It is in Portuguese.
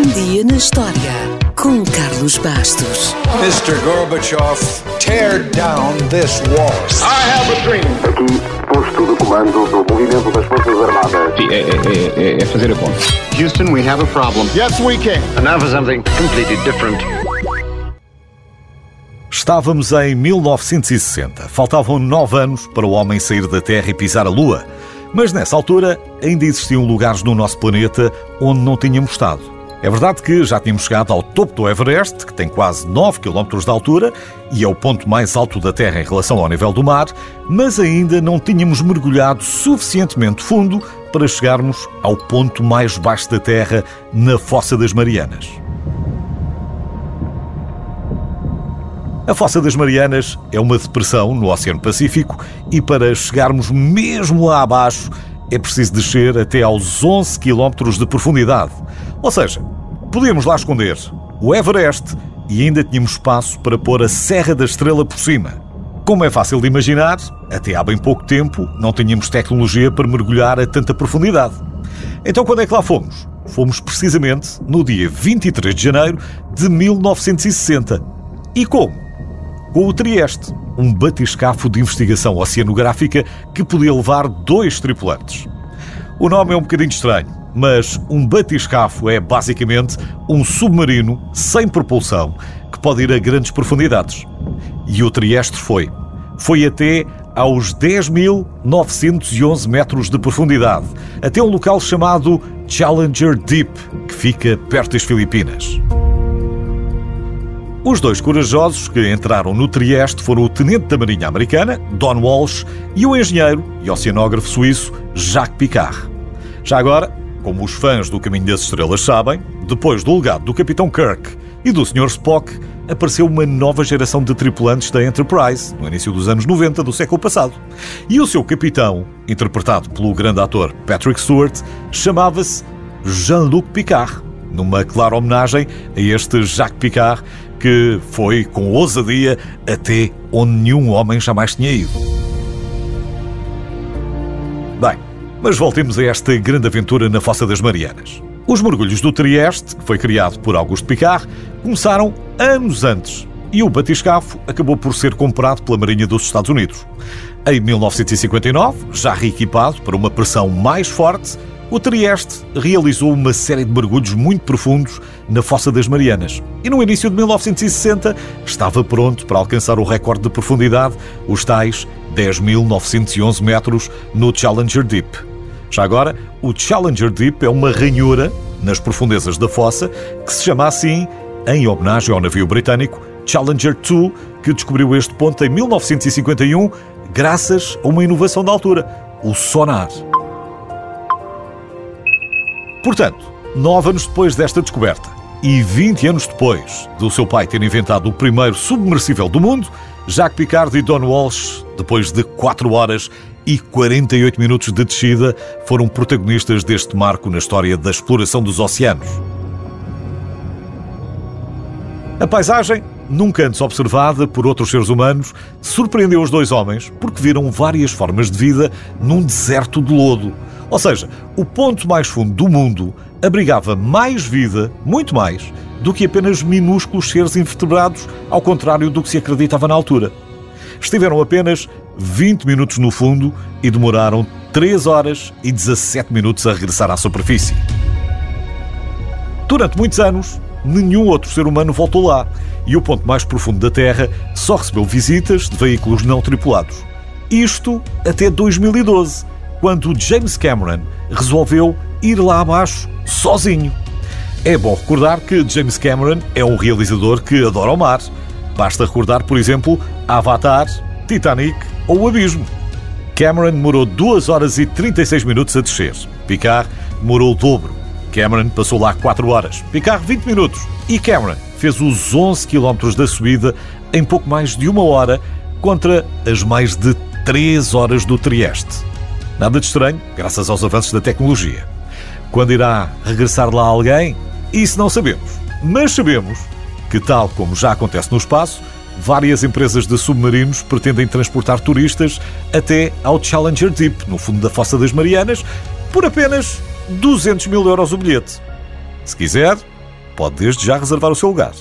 dia na história, com Carlos Bastos. Mr. Gorbachev, tear down this wall. I have a dream. Aqui, posto de comando do movimento das Forças Armadas. É fazer a conta. Houston, we have a problem. Yes, we can. And now for something completely different. Estávamos em 1960. Faltavam 9 anos para o homem sair da Terra e pisar a Lua. Mas nessa altura ainda existiam lugares no nosso planeta onde não tínhamos estado. É verdade que já tínhamos chegado ao topo do Everest, que tem quase 9 km de altura e é o ponto mais alto da Terra em relação ao nível do mar, mas ainda não tínhamos mergulhado suficientemente fundo para chegarmos ao ponto mais baixo da Terra, na Fossa das Marianas. A Fossa das Marianas é uma depressão no Oceano Pacífico e para chegarmos mesmo lá abaixo é preciso descer até aos 11 km de profundidade. Ou seja, podíamos lá esconder o Everest e ainda tínhamos espaço para pôr a Serra da Estrela por cima. Como é fácil de imaginar, até há bem pouco tempo não tínhamos tecnologia para mergulhar a tanta profundidade. Então quando é que lá fomos? Fomos precisamente no dia 23 de janeiro de 1960. E como? Com o Trieste, um batiscafo de investigação oceanográfica que podia levar 2 tripulantes. O nome é um bocadinho estranho, mas um batiscafo é basicamente um submarino sem propulsão que pode ir a grandes profundidades. E o Trieste foi até aos 10.911 metros de profundidade, até um local chamado Challenger Deep, que fica perto das Filipinas. Os 2 corajosos que entraram no Trieste foram o tenente da Marinha Americana, Don Walsh, e o engenheiro e oceanógrafo suíço Jacques Piccard. Já agora, como os fãs do Caminho das Estrelas sabem, depois do legado do Capitão Kirk e do Sr. Spock, apareceu uma nova geração de tripulantes da Enterprise, no início dos anos 90 do século passado. E o seu capitão, interpretado pelo grande ator Patrick Stewart, chamava-se Jean-Luc Picard, numa clara homenagem a este Jacques Piccard, que foi com ousadia até onde nenhum homem jamais tinha ido. Bem, mas voltemos a esta grande aventura na Fossa das Marianas. Os mergulhos do Trieste, que foi criado por Auguste Piccard, começaram anos antes e o batiscafo acabou por ser comprado pela Marinha dos Estados Unidos. Em 1959, já reequipado para uma pressão mais forte, o Trieste realizou uma série de mergulhos muito profundos na Fossa das Marianas e no início de 1960 estava pronto para alcançar o recorde de profundidade, os tais 10.911 metros no Challenger Deep. Já agora, o Challenger Deep é uma ranhura nas profundezas da fossa que se chama assim em homenagem ao navio britânico Challenger II, que descobriu este ponto em 1951 graças a uma inovação da altura, o sonar. Portanto, 9 anos depois desta descoberta e 20 anos depois do seu pai ter inventado o primeiro submersível do mundo, Jacques Piccard e Don Walsh, depois de 4 horas e 48 minutos de descida, foram protagonistas deste marco na história da exploração dos oceanos. A paisagem, nunca antes observada por outros seres humanos, surpreendeu os 2 homens porque viram várias formas de vida num deserto de lodo. Ou seja, o ponto mais fundo do mundo abrigava mais vida, muito mais, do que apenas minúsculos seres invertebrados, ao contrário do que se acreditava na altura. Estiveram apenas 20 minutos no fundo e demoraram 3 horas e 17 minutos a regressar à superfície. Durante muitos anos, nenhum outro ser humano voltou lá e o ponto mais profundo da Terra só recebeu visitas de veículos não tripulados. Isto até 2012. Quando James Cameron resolveu ir lá abaixo sozinho. É bom recordar que James Cameron é um realizador que adora o mar. Basta recordar, por exemplo, Avatar, Titanic ou O Abismo. Cameron demorou 2 horas e 36 minutos a descer. Piccard demorou o dobro. Cameron passou lá 4 horas. Piccard 20 minutos. E Cameron fez os 11 km da subida em pouco mais de 1 hora contra as mais de 3 horas do Trieste. Nada de estranho, graças aos avanços da tecnologia. Quando irá regressar lá alguém? Isso não sabemos. Mas sabemos que, tal como já acontece no espaço, várias empresas de submarinos pretendem transportar turistas até ao Challenger Deep, no fundo da Fossa das Marianas, por apenas 200 mil euros o bilhete. Se quiser, pode desde já reservar o seu lugar.